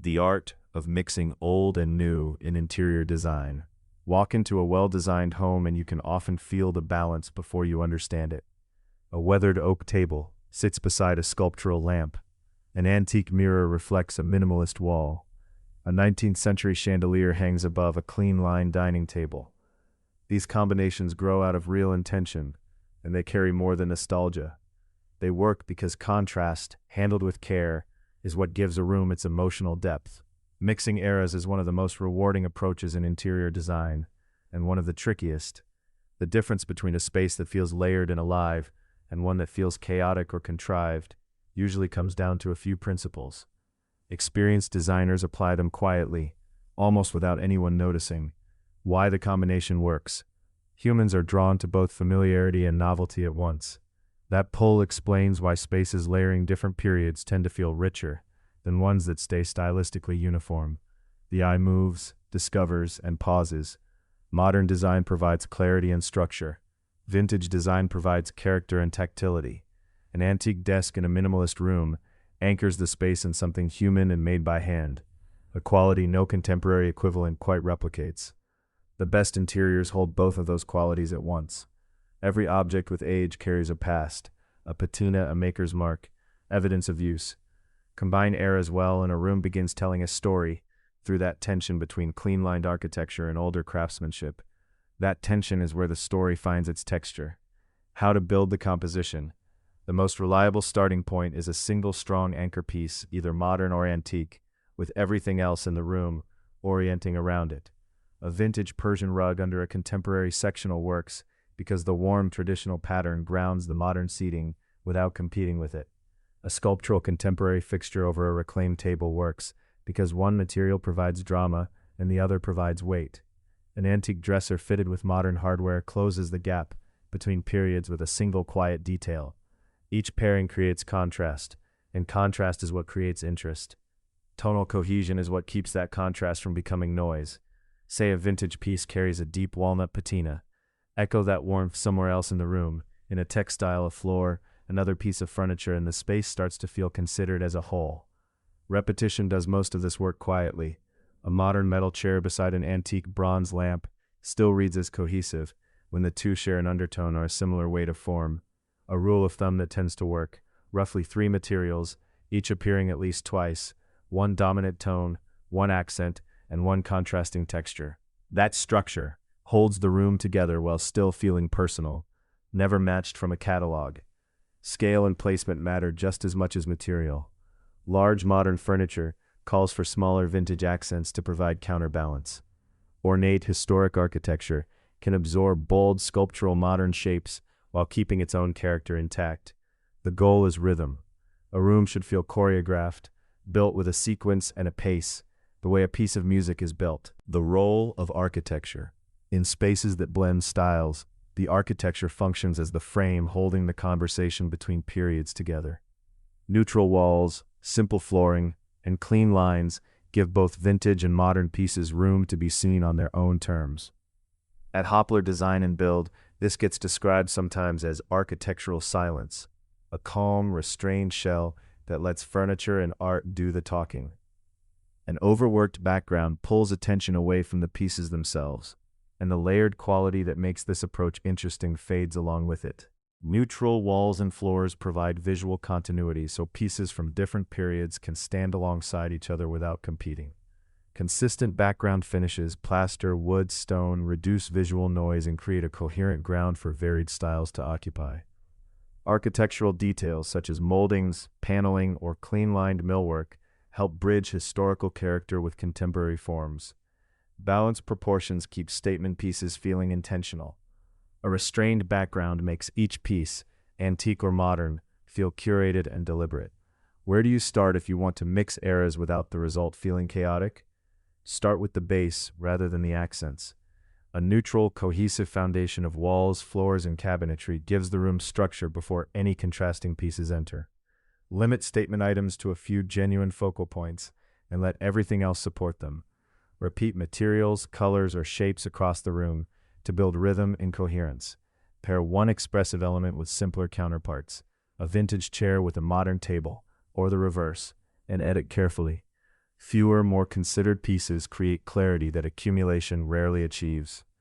The art of mixing old and new in interior design. Walk into a well-designed home and you can often feel the balance before you understand it. A weathered oak table sits beside a sculptural lamp. An antique mirror reflects a minimalist wall. A 19th century chandelier hangs above a clean-lined dining table. These combinations grow out of real intention, and they carry more than nostalgia. They work because contrast, handled with care, is what gives a room its emotional depth. Mixing eras is one of the most rewarding approaches in interior design, and one of the trickiest. The difference between a space that feels layered and alive and one that feels chaotic or contrived usually comes down to a few principles. Experienced designers apply them quietly, almost without anyone noticing. Why the combination works. Humans are drawn to both familiarity and novelty at once. That pull explains why spaces layering different periods tend to feel richer than ones that stay stylistically uniform. The eye moves, discovers, and pauses. Modern design provides clarity and structure. Vintage design provides character and tactility. An antique desk in a minimalist room anchors the space in something human and made by hand, a quality no contemporary equivalent quite replicates. The best interiors hold both of those qualities at once. Every object with age carries a past, a patina, a maker's mark, evidence of use. Combine eras well and a room begins telling a story through that tension between clean-lined architecture and older craftsmanship. That tension is where the story finds its texture. How to build the composition. The most reliable starting point is a single strong anchor piece, either modern or antique, with everything else in the room orienting around it. A vintage Persian rug under a contemporary sectional works because the warm traditional pattern grounds the modern seating without competing with it. A sculptural contemporary fixture over a reclaimed table works because one material provides drama and the other provides weight. An antique dresser fitted with modern hardware closes the gap between periods with a single quiet detail. Each pairing creates contrast, and contrast is what creates interest. Tonal cohesion is what keeps that contrast from becoming noise. Say a vintage piece carries a deep walnut patina. Echo that warmth somewhere else in the room, in a textile, a floor, another piece of furniture, and the space starts to feel considered as a whole. Repetition does most of this work quietly. A modern metal chair beside an antique bronze lamp still reads as cohesive when the two share an undertone or a similar weight of form. A rule of thumb that tends to work: roughly 3 materials, each appearing at least twice, one dominant tone, one accent, and one contrasting texture. That structure holds the room together while still feeling personal, never matched from a catalog. Scale and placement matter just as much as material. Large modern furniture calls for smaller vintage accents to provide counterbalance. Ornate historic architecture can absorb bold sculptural modern shapes while keeping its own character intact. The goal is rhythm. A room should feel choreographed, built with a sequence and a pace, the way a piece of music is built. The role of architecture. In spaces that blend styles, the architecture functions as the frame holding the conversation between periods together. Neutral walls, simple flooring, and clean lines give both vintage and modern pieces room to be seen on their own terms. At Hoppler Design and Build, this gets described sometimes as architectural silence, a calm, restrained shell that lets furniture and art do the talking. An overworked background pulls attention away from the pieces themselves, and the layered quality that makes this approach interesting fades along with it. Neutral walls and floors provide visual continuity so pieces from different periods can stand alongside each other without competing. Consistent background finishes, plaster, wood, stone, reduce visual noise and create a coherent ground for varied styles to occupy. Architectural details such as moldings, paneling, or clean-lined millwork help bridge historical character with contemporary forms. Balanced proportions keep statement pieces feeling intentional. A restrained background makes each piece, antique or modern, feel curated and deliberate. Where do you start if you want to mix eras without the result feeling chaotic? Start with the base rather than the accents. A neutral, cohesive foundation of walls, floors, and cabinetry gives the room structure before any contrasting pieces enter. Limit statement items to a few genuine focal points and let everything else support them. Repeat materials, colors, or shapes across the room to build rhythm and coherence. Pair one expressive element with simpler counterparts, a vintage chair with a modern table, or the reverse, and edit carefully. Fewer, more considered pieces create clarity that accumulation rarely achieves.